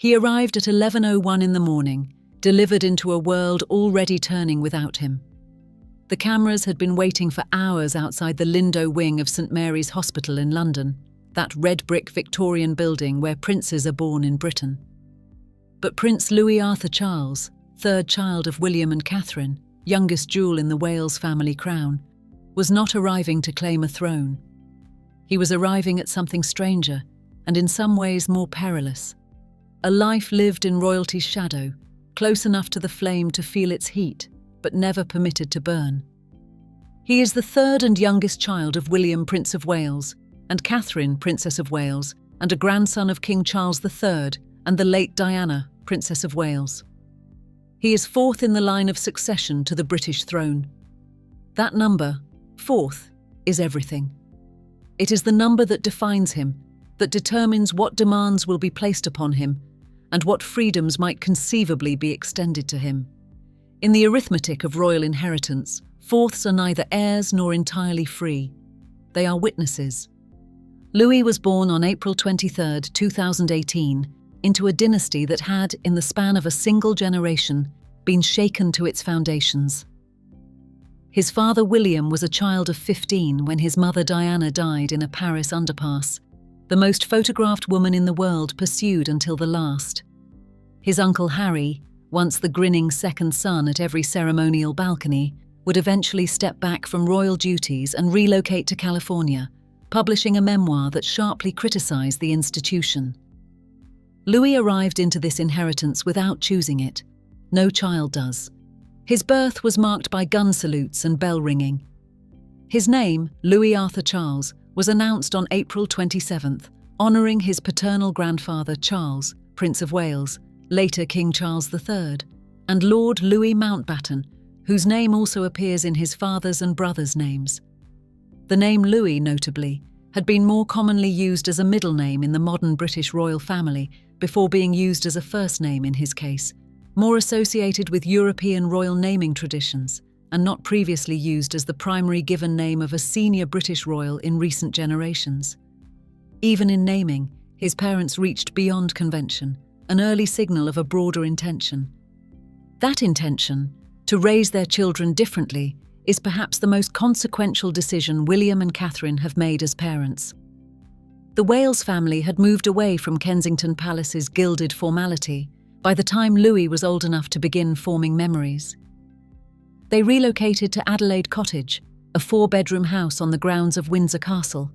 He arrived at 11:01 in the morning, delivered into a world already turning without him. The cameras had been waiting for hours outside the Lindo wing of St Mary's Hospital in London, that red brick Victorian building where princes are born in Britain. But Prince Louis Arthur Charles, third child of William and Catherine, youngest jewel in the Wales family crown, was not arriving to claim a throne. He was arriving at something stranger, and in some ways more perilous. A life lived in royalty's shadow, close enough to the flame to feel its heat, but never permitted to burn. He is the third and youngest child of William, Prince of Wales, and Catherine, Princess of Wales, and a grandson of King Charles III and the late Diana, Princess of Wales. He is fourth in the line of succession to the British throne. That number, fourth, is everything. It is the number that defines him, that determines what demands will be placed upon him, and what freedoms might conceivably be extended to him. In the arithmetic of royal inheritance, fourths are neither heirs nor entirely free. They are witnesses. Louis was born on April 23, 2018, into a dynasty that had, in the span of a single generation, been shaken to its foundations. His father William was a child of 15 when his mother Diana died in a Paris underpass, the most photographed woman in the world pursued until the last. His uncle Harry, once the grinning second son at every ceremonial balcony, would eventually step back from royal duties and relocate to California, publishing a memoir that sharply criticized the institution. Louis arrived into this inheritance without choosing it. No child does. His birth was marked by gun salutes and bell ringing. His name, Louis Arthur Charles, was announced on April 27th, honouring his paternal grandfather Charles, Prince of Wales, later King Charles III, and Lord Louis Mountbatten, whose name also appears in his father's and brother's names. The name Louis, notably, had been more commonly used as a middle name in the modern British royal family before being used as a first name in his case, more associated with European royal naming traditions, and not previously used as the primary given name of a senior British royal in recent generations. Even in naming, his parents reached beyond convention, an early signal of a broader intention. That intention, to raise their children differently, is perhaps the most consequential decision William and Catherine have made as parents. The Wales family had moved away from Kensington Palace's gilded formality by the time Louis was old enough to begin forming memories. They relocated to Adelaide Cottage, a 4-bedroom house on the grounds of Windsor Castle,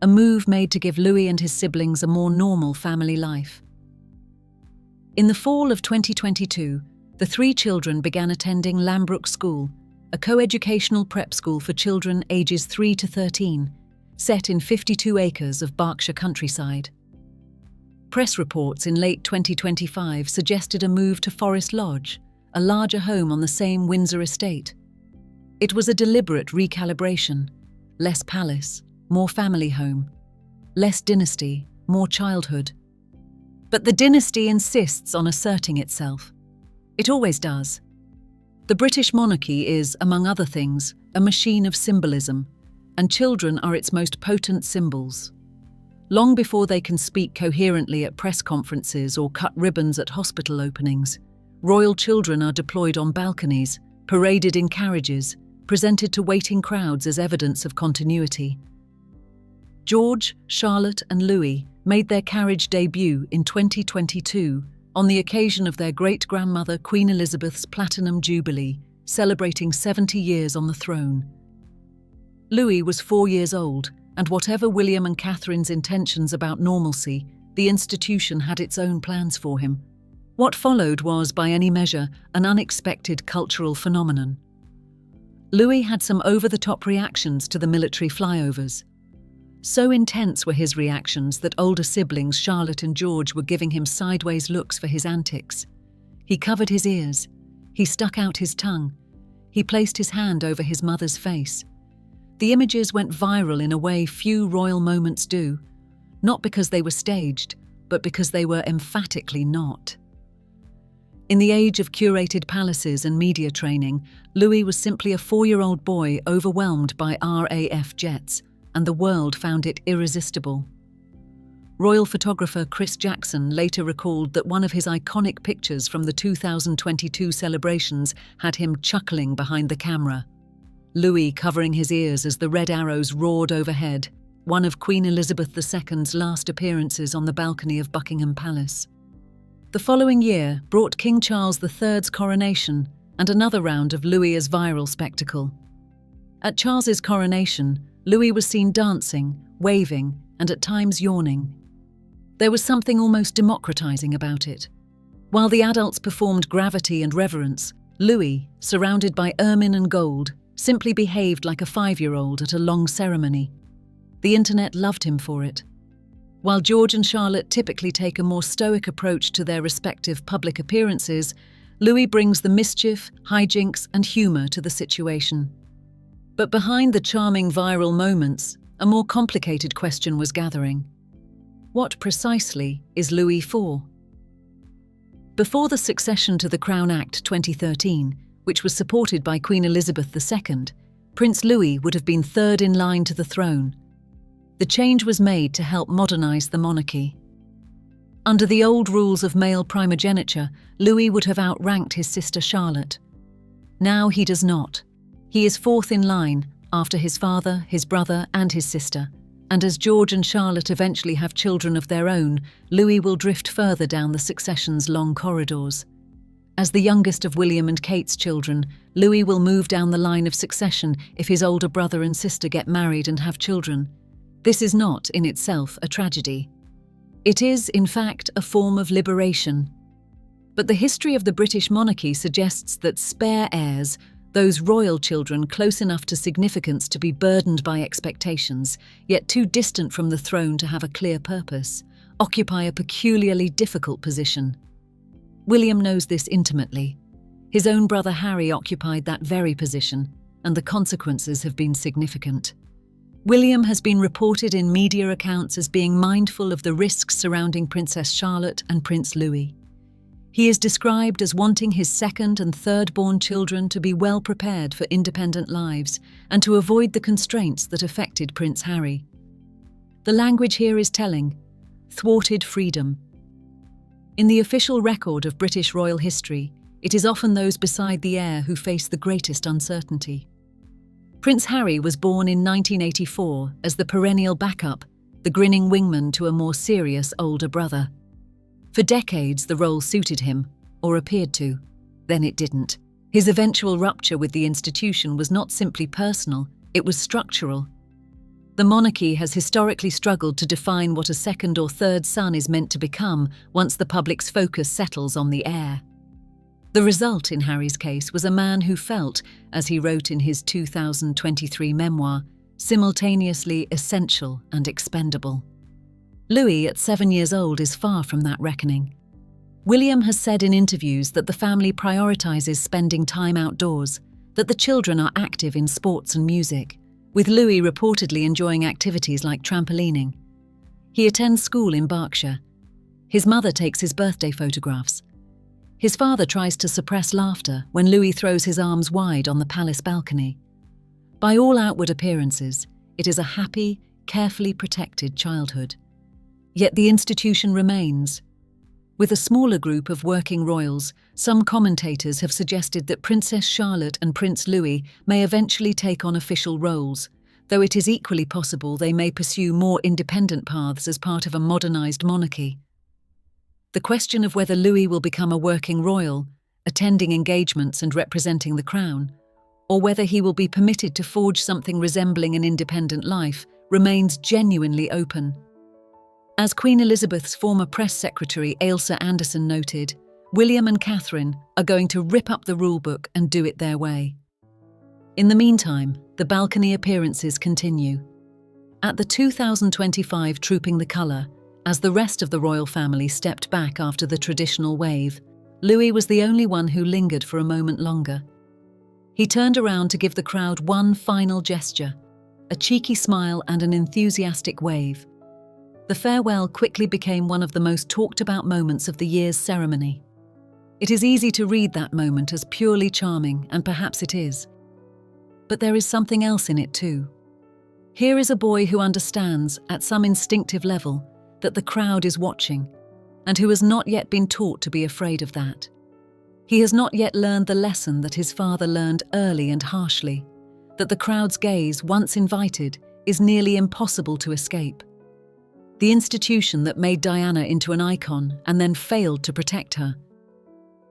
a move made to give Louis and his siblings a more normal family life. In the fall of 2022, the 3 children began attending Lambrook School, a co-educational prep school for children ages 3 to 13, set in 52 acres of Berkshire countryside. Press reports in late 2025 suggested a move to Forest Lodge, a larger home on the same Windsor estate. It was a deliberate recalibration: less palace, more family home; less dynasty, more childhood. But the dynasty insists on asserting itself. It always does. The British monarchy is, among other things, a machine of symbolism, and children are its most potent symbols. Long before they can speak coherently at press conferences or cut ribbons at hospital openings, royal children are deployed on balconies, paraded in carriages, presented to waiting crowds as evidence of continuity. George, Charlotte and Louis made their carriage debut in 2022 on the occasion of their great-grandmother Queen Elizabeth's Platinum Jubilee, celebrating 70 years on the throne. Louis was 4 years old, and whatever William and Catherine's intentions about normalcy, the institution had its own plans for him. What followed was, by any measure, an unexpected cultural phenomenon. Louis had some over-the-top reactions to the military flyovers. So intense were his reactions that older siblings Charlotte and George were giving him sideways looks for his antics. He covered his ears. He stuck out his tongue. He placed his hand over his mother's face. The images went viral in a way few royal moments do, not because they were staged, but because they were emphatically not. In the age of curated palaces and media training, Louis was simply a 4-year-old boy overwhelmed by RAF jets, and the world found it irresistible. Royal photographer Chris Jackson later recalled that one of his iconic pictures from the 2022 celebrations had him chuckling behind the camera, Louis covering his ears as the red arrows roared overhead, one of Queen Elizabeth II's last appearances on the balcony of Buckingham Palace. The following year brought King Charles III's coronation and another round of Louis's viral spectacle. At Charles's coronation, Louis was seen dancing, waving, and at times yawning. There was something almost democratizing about it. While the adults performed gravity and reverence, Louis, surrounded by ermine and gold, simply behaved like a 5-year-old at a long ceremony. The internet loved him for it. While George and Charlotte typically take a more stoic approach to their respective public appearances, Louis brings the mischief, hijinks, and humor to the situation. But behind the charming viral moments, a more complicated question was gathering. What precisely is Louis for? Before the succession to the Crown Act 2013, which was supported by Queen Elizabeth II, Prince Louis would have been third in line to the throne. The change was made to help modernise the monarchy. Under the old rules of male primogeniture, Louis would have outranked his sister Charlotte. Now he does not. He is fourth in line, after his father, his brother, and his sister. And as George and Charlotte eventually have children of their own, Louis will drift further down the succession's long corridors. As the youngest of William and Kate's children, Louis will move down the line of succession if his older brother and sister get married and have children. This is not, in itself, a tragedy. It is, in fact, a form of liberation. But the history of the British monarchy suggests that spare heirs, those royal children close enough to significance to be burdened by expectations, yet too distant from the throne to have a clear purpose, occupy a peculiarly difficult position. William knows this intimately. His own brother Harry occupied that very position, and the consequences have been significant. William has been reported in media accounts as being mindful of the risks surrounding Princess Charlotte and Prince Louis. He is described as wanting his second and third-born children to be well prepared for independent lives and to avoid the constraints that affected Prince Harry. The language here is telling: thwarted freedom. In the official record of British royal history, it is often those beside the heir who face the greatest uncertainty. Prince Harry was born in 1984 as the perennial backup, the grinning wingman to a more serious older brother. For decades, the role suited him, or appeared to. Then it didn't. His eventual rupture with the institution was not simply personal, it was structural. The monarchy has historically struggled to define what a second or third son is meant to become once the public's focus settles on the heir. The result in Harry's case was a man who felt, as he wrote in his 2023 memoir, simultaneously essential and expendable. Louis, at 7 years old, is far from that reckoning. William has said in interviews that the family prioritises spending time outdoors, that the children are active in sports and music, with Louis reportedly enjoying activities like trampolining. He attends school in Berkshire. His mother takes his birthday photographs. His father tries to suppress laughter when Louis throws his arms wide on the palace balcony. By all outward appearances, it is a happy, carefully protected childhood. Yet the institution remains. With a smaller group of working royals, some commentators have suggested that Princess Charlotte and Prince Louis may eventually take on official roles, though it is equally possible they may pursue more independent paths as part of a modernised monarchy. The question of whether Louis will become a working royal, attending engagements and representing the crown, or whether he will be permitted to forge something resembling an independent life, remains genuinely open. As Queen Elizabeth's former press secretary Ailsa Anderson noted, William and Catherine are going to rip up the rulebook and do it their way. In the meantime, the balcony appearances continue. At the 2025 Trooping the Colour, as the rest of the royal family stepped back after the traditional wave, Louis was the only one who lingered for a moment longer. He turned around to give the crowd one final gesture, a cheeky smile and an enthusiastic wave. The farewell quickly became one of the most talked about moments of the year's ceremony. It is easy to read that moment as purely charming, and perhaps it is. But there is something else in it too. Here is a boy who understands, at some instinctive level, that the crowd is watching, and who has not yet been taught to be afraid of that. He has not yet learned the lesson that his father learned early and harshly, that the crowd's gaze, once invited, is nearly impossible to escape. The institution that made Diana into an icon and then failed to protect her.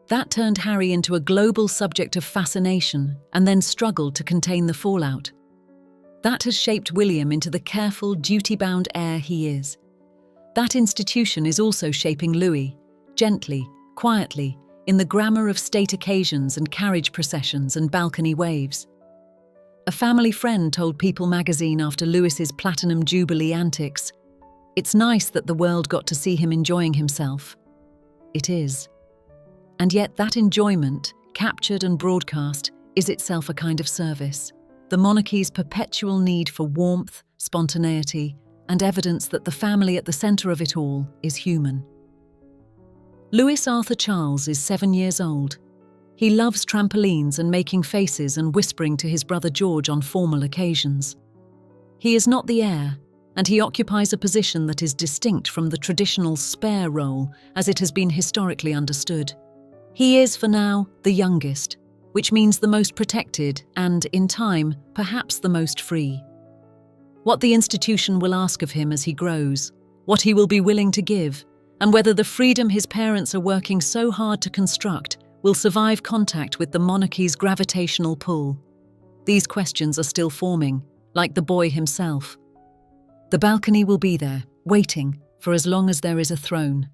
That turned Harry into a global subject of fascination and then struggled to contain the fallout. That has shaped William into the careful, duty-bound heir he is. That institution is also shaping Louis, gently, quietly, in the grammar of state occasions and carriage processions and balcony waves. A family friend told People magazine after Louis's Platinum Jubilee antics, "It's nice that the world got to see him enjoying himself." It is. And yet that enjoyment, captured and broadcast, is itself a kind of service. The monarchy's perpetual need for warmth, spontaneity, and evidence that the family at the centre of it all is human. Louis Arthur Charles is 7 years old. He loves trampolines and making faces and whispering to his brother George on formal occasions. He is not the heir, and he occupies a position that is distinct from the traditional spare role as it has been historically understood. He is, for now, the youngest, which means the most protected and, in time, perhaps the most free. What the institution will ask of him as he grows, what he will be willing to give, and whether the freedom his parents are working so hard to construct will survive contact with the monarchy's gravitational pull. These questions are still forming, like the boy himself. The balcony will be there, waiting, for as long as there is a throne.